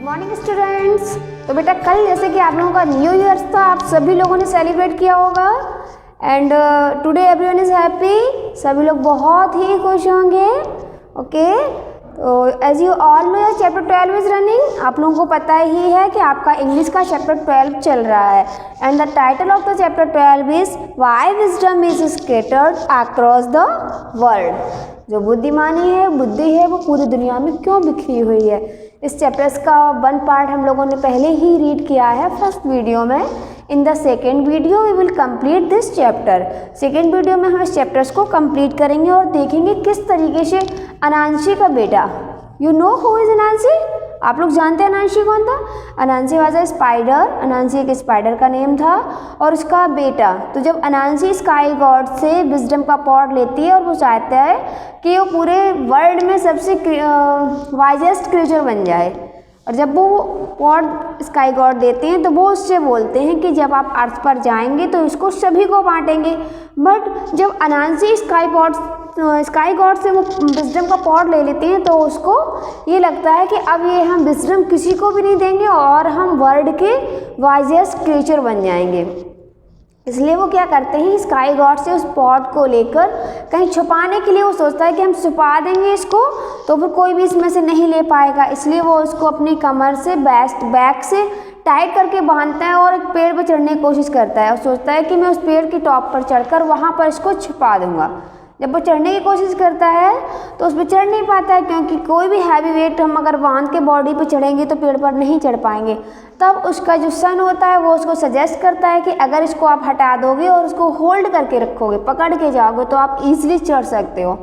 Morning students. तो बेटा कल जैसे कि आप लोगों का न्यू ईयर था, आप सभी लोगों ने सेलिब्रेट किया होगा and today everyone is happy. सभी लोग बहुत ही खुश होंगे। ओके, तो as you all know your chapter 12 is running. आप लोगों को पता ही है कि आपका इंग्लिश का चैप्टर 12 चल रहा है and the title of the chapter 12 is why wisdom is scattered across the world. जो बुद्धिमानी है, बुद्धि है, वो पूरी दुनिया में क्यों बिखरी हुई है। इस चैप्टर्स का वन पार्ट हम लोगों ने पहले ही रीड किया है फर्स्ट वीडियो में। In the second video we will complete this chapter. Second video में हम इस चैप्टर्स को कंप्लीट करेंगे और देखेंगे किस तरीके से अनांशी का बेटा, यू नो हु इज अनांशी, आप लोग जानते हैं अनांशी कौन था। अनांशी वाज अ स्पाइडर, अनांशी एक स्पाइडर का नेम था और उसका बेटा। तो जब अनांशी स्काई गॉड से विजडम का पॉट लेती है और वो चाहता है कि वो पूरे वर्ल्ड में सबसे वाइजेस्ट क्रिएचर बन जाए, और जब वो पॉट स्काई गॉड देते हैं तो वो उससे बोलते हैं कि जब आप अर्थ पर जाएंगे तो इसको सभी को बांटेंगे। बट जब अनांशी स्काई गॉड से वो विजडम का पॉट ले लेते हैं तो उसको ये लगता है कि अब ये हम विजडम किसी को भी नहीं देंगे और हम वर्ल्ड के वाइजेस्ट क्रिएचर बन जाएंगे। इसलिए वो क्या करते हैं, स्काई गॉड से उस पॉट को लेकर कहीं छुपाने के लिए वो सोचता है कि हम छुपा देंगे इसको तो फिर कोई भी इसमें से नहीं ले पाएगा। इसलिए वो उसको अपनी कमर से बैक से टाइट करके बांधता है और एक पेड़ पर चढ़ने की कोशिश करता है और सोचता है कि मैं उस पेड़ की टॉप पर चढ़कर वहाँ पर इसको छुपा दूंगा। जब वो चढ़ने की कोशिश करता है तो उस पर चढ़ नहीं पाता है, क्योंकि कोई भी हैवी वेट हम अगर बांध के बॉडी पे चढ़ेंगे तो पेड़ पर नहीं चढ़ पाएंगे। तब उसका जो सन होता है वो उसको सजेस्ट करता है कि अगर इसको आप हटा दोगे और उसको होल्ड करके रखोगे, पकड़ के जाओगे तो आप इजीली चढ़ सकते हो।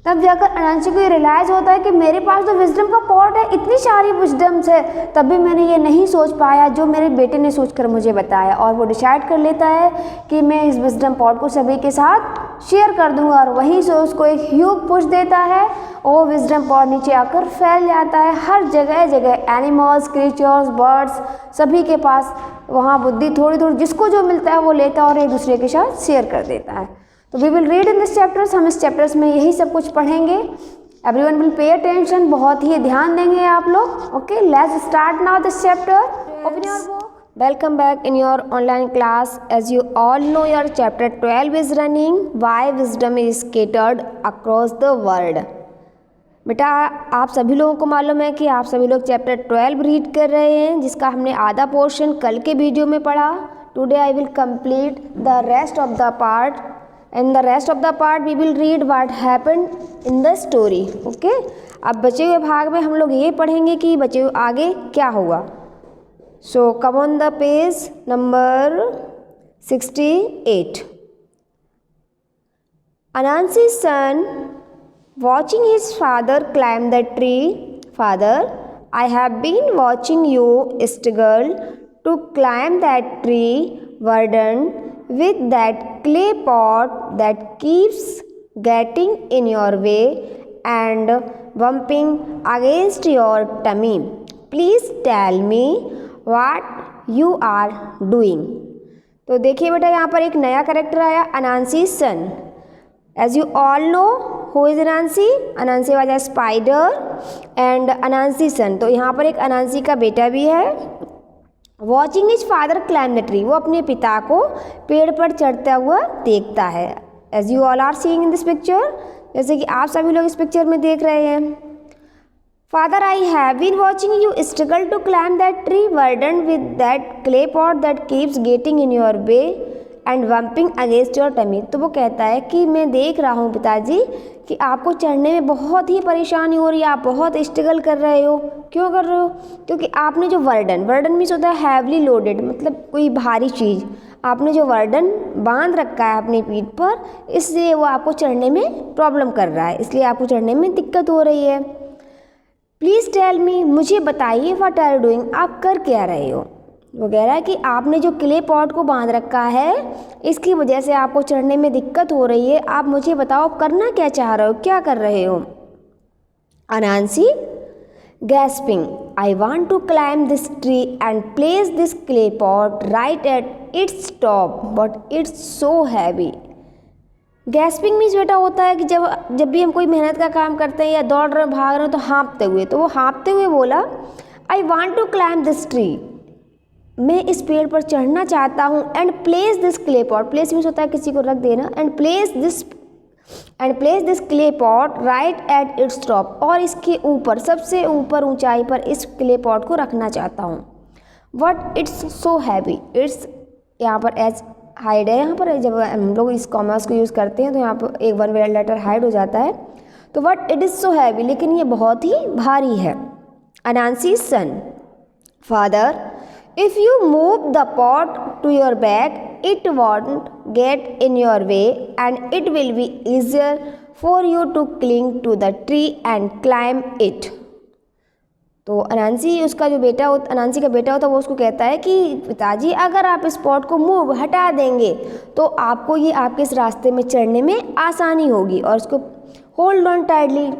तब जाकर अनांशी को ये रियलाइज होता है कि मेरे पास तो विजडम का पॉट है, इतनी सारी विजडम्स है, तब भी मैंने ये नहीं सोच पाया जो मेरे बेटे ने सोचकर मुझे बताया। और वो डिसाइड कर लेता है कि मैं इस विजडम पॉट को सभी के साथ शेयर कर दूंगा और वहीं से उसको एक ह्यूज पुश देता है और विजडम पॉट नीचे आकर फैल जाता है। हर जगह जगह एनिमल्स, क्रीचर्स, बर्ड्स सभी के पास वहाँ बुद्धि थोड़ी थोड़ी जिसको जो मिलता है वो लेता है और एक दूसरे के साथ शेयर कर देता है। तो we will read in this chapters, हम इस चैप्टर्स में यही सब कुछ पढ़ेंगे। एवरीवन विल पे अटेंशन, बहुत ही ध्यान देंगे आप लोग। Okay, let's start now this chapter. Open your book. Welcome back in your online class. As you all know, your chapter 12 is running. Why wisdom is scattered across the world. बेटा आप सभी लोगों को मालूम है कि आप सभी लोग चैप्टर 12 रीड कर रहे हैं, जिसका हमने आधा पोर्शन कल के वीडियो में पढ़ा। Today I will complete the rest of the part and the rest of the part we will read what happened in the story. Okay, अब बचे हुए भाग में हम लोग ये पढ़ेंगे कि बचे हुए आगे क्या हुआ। So come on the page number 68. Anansi's son, watching his father climb the tree. Father, I have been watching you struggle to climb that tree, burdened with that clay pot that keeps getting in your way and bumping against your tummy. Please tell me what you are doing. तो देखिए बेटा यहाँ पर एक नया character आया, Anansi son. As you all know who is Anansi, Anansi was a spider and Anansi son. तो यहाँ पर एक अनांसी का बेटा भी है। Watching his father climb the tree, वो अपने पिता को पेड़ पर चढ़ता हुआ देखता है। As you all are seeing in this picture, जैसे कि आप सभी लोग इस पिक्चर में देख रहे हैं। Father, I have been watching you struggle to climb that tree, burdened with that clay pot that keeps getting in your way and bumping against your tummy. तो वो कहता है कि मैं देख रहा हूँ पिताजी कि आपको चढ़ने में बहुत ही परेशानी हो रही है, आप बहुत स्ट्रगल कर रहे हो। क्यों कर रहे हो? क्योंकि आपने जो वर्डन मीन्स होता है हैवली लोडेड, मतलब कोई भारी चीज़, आपने जो वर्डन बांध रखा है अपनी पीठ पर, इसलिए वो आपको चढ़ने में प्रॉब्लम कर रहा है, इसलिए आपको चढ़ने में दिक्कत हो रही है। प्लीज़ टेल मी, मुझे बताइए व्हाट आर यू डूइंग, आप कर क्या रहे हो। वो कह रहा है कि आपने जो क्ले पॉट को बांध रखा है इसकी वजह से आपको चढ़ने में दिक्कत हो रही है, आप मुझे बताओ आप करना क्या चाह रहे हो, क्या कर रहे हो। अनांसी gasping, I want to climb this tree and place this clay pot right at its top, but it's so heavy. Gasping means बेटा होता है कि जब भी हम कोई मेहनत का काम करते हैं या दौड़ रहे भाग रहे हो तो हाँफते हुए, तो वो हाँफते हुए बोला I want to climb this tree, मैं इस पेड़ पर चढ़ना चाहता हूँ। And place this clay pot, place means होता है किसी को रख देना। And place this clay pot right at its top, और इसके ऊपर सबसे ऊपर ऊंचाई पर इस क्ले पॉट को रखना चाहता हूँ। But it's so heavy, it's यहाँ पर एच हाइड है, यहाँ पर जब हम लोग इस कॉमर्स को यूज़ करते हैं तो यहाँ पर एक वन वेल लेटर हाइड हो जाता है। तो but it is so heavy, लेकिन ये बहुत ही भारी है। Anansi son, father if you move the pot to your back it won't get in your way and it will be easier for you to cling to the tree and climb it। तो अनांसी उसका जो बेटा होता, अनांसी का बेटा होता, वो उसको कहता है कि पिताजी अगर आप इस पॉट को मूव हटा देंगे तो आपको ये आपके इस रास्ते में चढ़ने में आसानी होगी, और उसको होल्ड ऑन टाइटली,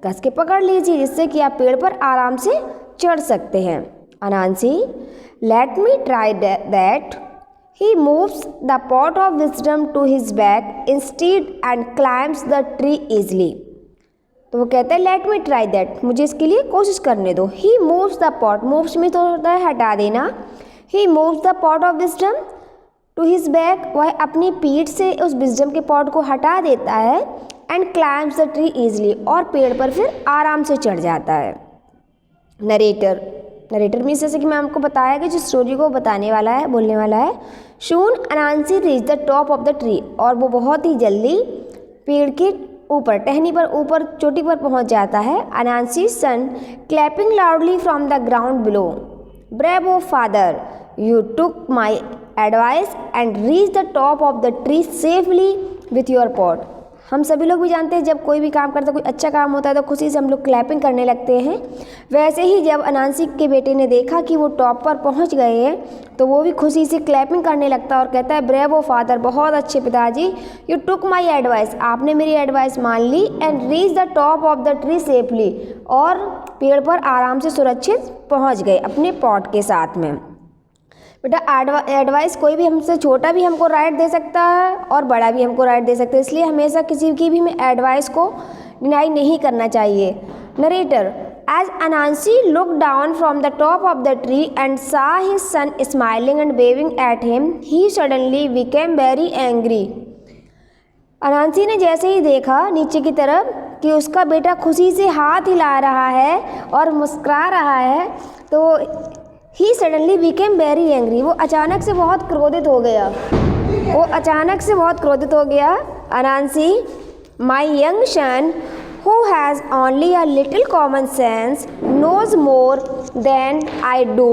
कस के पकड़ लीजिए, जिससे कि आप पेड़ पर आराम से चढ़ सकते हैं। Anansi let me try that, he moves the pot of wisdom to his back instead and climbs the tree easily। तो वो कहता है लेट मी ट्राई दैट, मुझे इसके लिए कोशिश करने दो। He moves the pot, moves में तो होता है हटा देना। He moves the pot of wisdom to his back, वह अपनी पीठ से उस विजडम के पॉट को हटा देता है। And climbs the tree easily, और पेड़ पर फिर आराम से चढ़ जाता है। नरेटर मीन्स जैसे कि मैं आपको बताया कि जो स्टोरी को बताने वाला है, बोलने वाला है। Soon Anansi reach the top of the tree, और वो बहुत ही जल्दी पेड़ के ऊपर, टहनी पर, ऊपर चोटी पर पहुंच जाता है। Anansi son clapping loudly from the ground below, bravo father you took my advice and reach the top of the tree safely with your pot. हम सभी लोग भी जानते हैं जब कोई भी काम करता, कोई अच्छा काम होता है तो खुशी से हम लोग क्लैपिंग करने लगते हैं। वैसे ही जब अनांसी के बेटे ने देखा कि वो टॉप पर पहुंच गए हैं तो वो भी खुशी से क्लैपिंग करने लगता है और कहता है ब्रेवो फादर, बहुत अच्छे पिताजी, यू टुक माई एडवाइस, आपने मेरी एडवाइस मान ली। And reach the top of the tree safely, और पेड़ पर आराम से सुरक्षित पहुँच गए अपने पॉट के साथ में। बेटा एडवाइस कोई भी हमसे छोटा भी हमको राइट दे सकता है और बड़ा भी हमको राइट दे सकता है, इसलिए हमेशा किसी की भी हमें एडवाइस को डिनाई नहीं करना चाहिए। Narrator as Anansi look down from the top of the tree and saw his son smiling and waving at him, he suddenly became very angry. Anansi ने जैसे ही देखा नीचे की तरफ कि उसका बेटा खुशी से हाथ हिला रहा है और मुस्कुरा रहा है, तो he suddenly became very angry, वो अचानक से बहुत क्रोधित हो गया। Anansi my young son who has only a little common sense knows more than I do,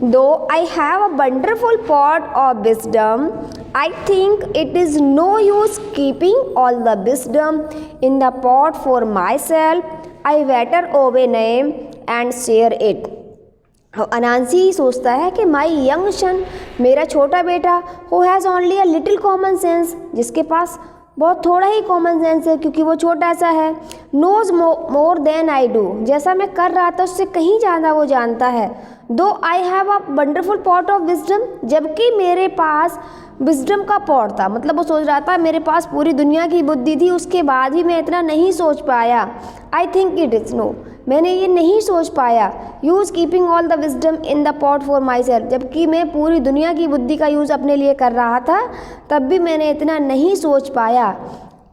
though I have a wonderful pot of wisdom, I think it is no use keeping all the wisdom in the pot for myself, I better obey name and share it। अनांसी सोचता है कि माई young सन, मेरा छोटा बेटा, who has only a little common sense, जिसके पास बहुत थोड़ा ही common sense है क्योंकि वो छोटा सा है। Knows more than I do, जैसा मैं कर रहा था उससे कहीं ज़्यादा वो जानता है। दो I have a wonderful pot of wisdom, जबकि मेरे पास विजडम का पॉट था, मतलब वो सोच रहा था मेरे पास पूरी दुनिया की बुद्धि थी, उसके बाद भी मैं इतना नहीं सोच पाया। I think it is no, मैंने ये नहीं सोच पाया। Use keeping all the wisdom in the pot for myself, जबकि मैं पूरी दुनिया की बुद्धि का यूज़ अपने लिए कर रहा था, तब भी मैंने इतना नहीं सोच पाया।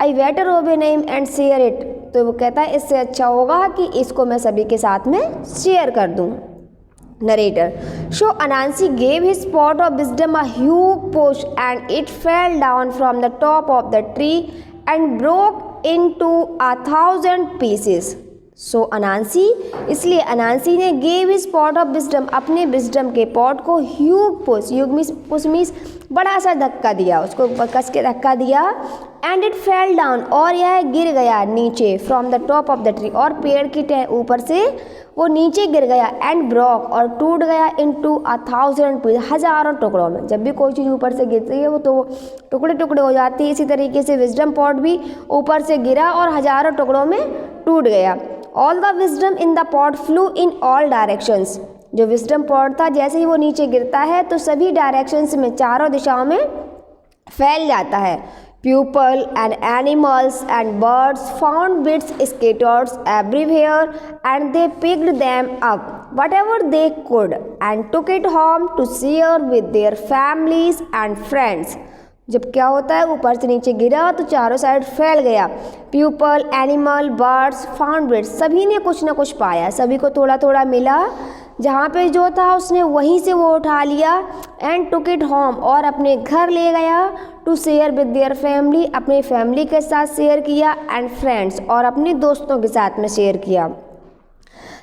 I better obey name and share it, तो वो कहता है इससे अच्छा होगा कि इसको मैं सभी के साथ में शेयर कर दूँ। Narrator, so Anansi gave his pot of wisdom a huge push and it fell down from the top of the tree and broke into 1,000 pieces. सो अनांसी, इसलिए अनांसी ने gave his pot of wisdom, अपने wisdom के pot को Hugh push means बड़ा सा धक्का दिया, उसको कस के धक्का दिया। एंड इट फेल डाउन, और यह गिर गया नीचे from the top of the tree, और पेड़ के ऊपर से वो नीचे गिर गया। एंड ब्रॉक, और टूट गया इनटू 1,000 पीस, हज़ारों टुकड़ों में। जब भी कोई चीज़ ऊपर से गिरती है वो तो टुकड़े टुकड़े हो जाती है, इसी तरीके से विजडम पॉट भी ऊपर से गिरा और हज़ारों टुकड़ों में टूट गया। All the wisdom in the pot flu in all directions, जो विजडम पॉट था जैसे ही वो नीचे गिरता है तो सभी डायरेक्शंस में, चारों दिशाओं में फैल जाता है। People and animals and birds found bits scattered everywhere and they picked them up whatever they could and took it home to share with their families and friends. जब क्या होता है, ऊपर से नीचे गिरा तो चारों साइड फैल गया. People, animal, birds found it. सभी ने कुछ ना कुछ पाया, सभी को थोड़ा थोड़ा मिला. जहाँ पे जो था उसने वहीं से वो उठा लिया. एंड टुक इट होम, और अपने घर ले गया. To share with their family, अपने फैमिली के साथ शेयर किया. एंड फ्रेंड्स, और अपने दोस्तों के साथ में शेयर किया.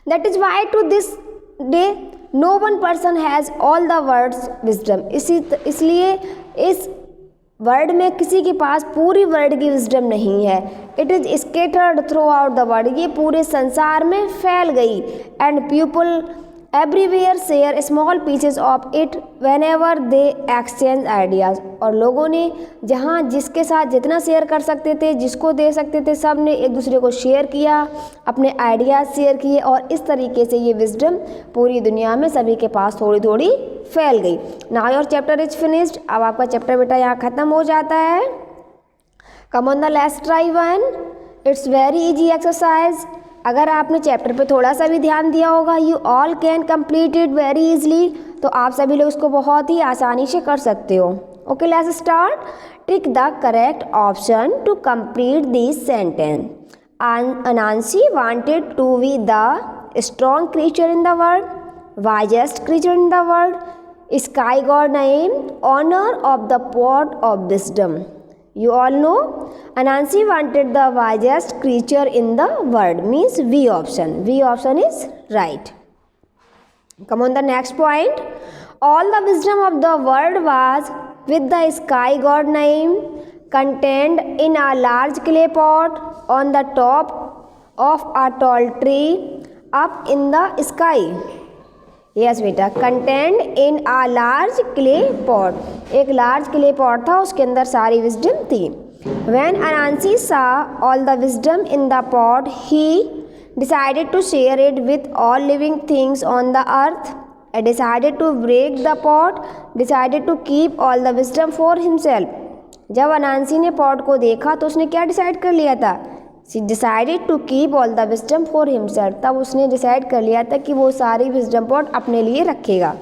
That is why to this day no one person has all the words wisdom. इसलिए इस वर्ड में किसी के पास पूरी वर्ड की विजडम नहीं है. It is scattered through out the world, ये पूरे संसार में फैल गई. And people everywhere share small pieces of it when ever they exchange ideas. और लोगों ने जहाँ जिसके साथ जितना शेयर कर सकते थे, जिसको दे सकते थे, सब ने एक दूसरे को शेयर किया, अपने आइडियाज़ शेयर किए. और इस तरीके से ये विजडम पूरी दुनिया में सभी के पास थोड़ी थोड़ी फैल गई. Now your chapter is finished. अब आपका चैप्टर बेटा यहाँ ख़त्म हो जाता है. Come on the let's try one. It's very easy exercise. अगर आपने चैप्टर पे थोड़ा सा भी ध्यान दिया होगा, you all can complete it very easily. तो आप सभी लोग इसको बहुत ही आसानी से कर सकते हो. Okay, let's start. Tick the correct option to complete this sentence. Anansi wanted to be the strong creature in the world, wisest creature in the world. Sky god name, honor of the pot of wisdom. You all know Anansi wanted the wisest creature in the world, means V option. V option is right. Come on the next point. All the wisdom of the world was with the sky god name contained in a large clay pot on the top of a tall tree up in the sky. Yes बेटा, contained in a large clay pot. एक large clay pot था, उसके अंदर सारी wisdom थी. When Anansi saw all the wisdom in the pot, he decided to share it with all living things on the earth. Decided to break the pot, decided to keep all the wisdom for himself. जब Anansi ने pot को देखा तो उसने क्या decide कर लिया था? She decided to keep all the wisdom for himself. तब उसने डिसाइड कर लिया था कि वो सारी विजडम पॉट अपने लिए रखेगा.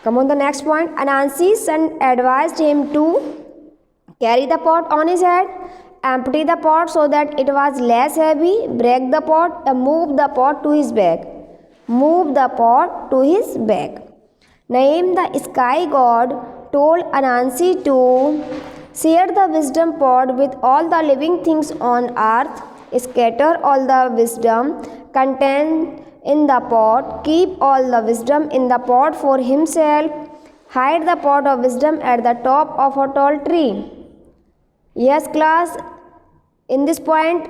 Come on the next point. Anansi's son advised him to carry the pot on his head, empty the pot so that it was less heavy, break the pot, and move the pot to his back. Move the pot to his back. Naim, the sky god, told Anansi to share the wisdom pot with all the living things on earth, scatter all the wisdom contained in the pot, keep all the wisdom in the pot for himself, hide the pot of wisdom at the top of a tall tree. Yes class, in this point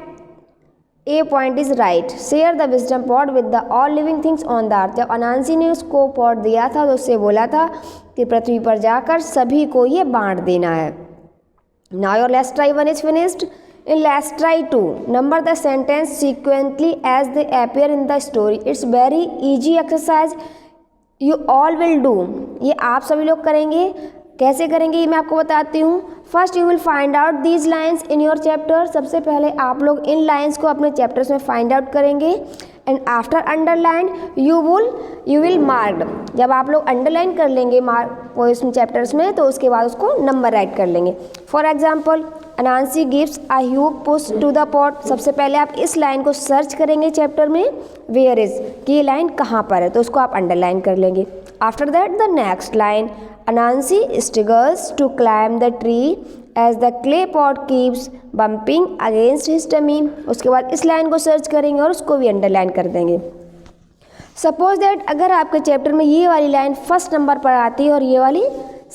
A point is right. Share the wisdom pot with the all living things on the earth. जब Anansi ने उसको pot दिया था तो उससे बोला था कि पृथ्वी पर जाकर सभी को ये बांट देना है. Now your let's try one is finished. In let's try two, number the sentence sequentially as they appear in the story. It's very easy exercise. You all will do. ये आप सभी लोग करेंगे. कैसे करेंगे ये मैं आपको बताती हूँ. First you will find out these lines in your chapter. सबसे पहले आप लोग इन लाइन्स को अपने चैप्टर्स में फाइंड आउट करेंगे. And after underline you will mark. जब आप लोग अंडरलाइन कर लेंगे मार्क वो इसमें चैप्टर्स में, तो उसके बाद उसको नंबर राइट कर लेंगे. For example, Anansi gives a huge push to the pot. सबसे पहले आप इस लाइन को सर्च करेंगे चैप्टर में, वेयर इज, कि ये लाइन कहाँ पर है, तो उसको आप अंडरलाइन कर लेंगे. After that the next line, Anansi struggles to climb the tree as the clay pot keeps bumping against his tummy. उसके बाद इस लाइन को सर्च करेंगे और उसको भी अंडरलाइन कर देंगे. सपोज दैट अगर आपके चैप्टर में ये वाली लाइन फर्स्ट नंबर पर आती है और ये वाली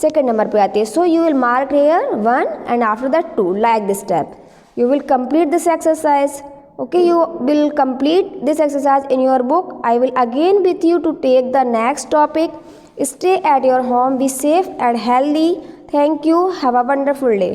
सेकंड नंबर पे आती है, so you will mark here 1 and after that 2 like this step. You will complete this exercise. Okay, you will complete this exercise in your book. I will again with you to take the next topic. Stay at your home, be safe and healthy. Thank you. Have a wonderful day.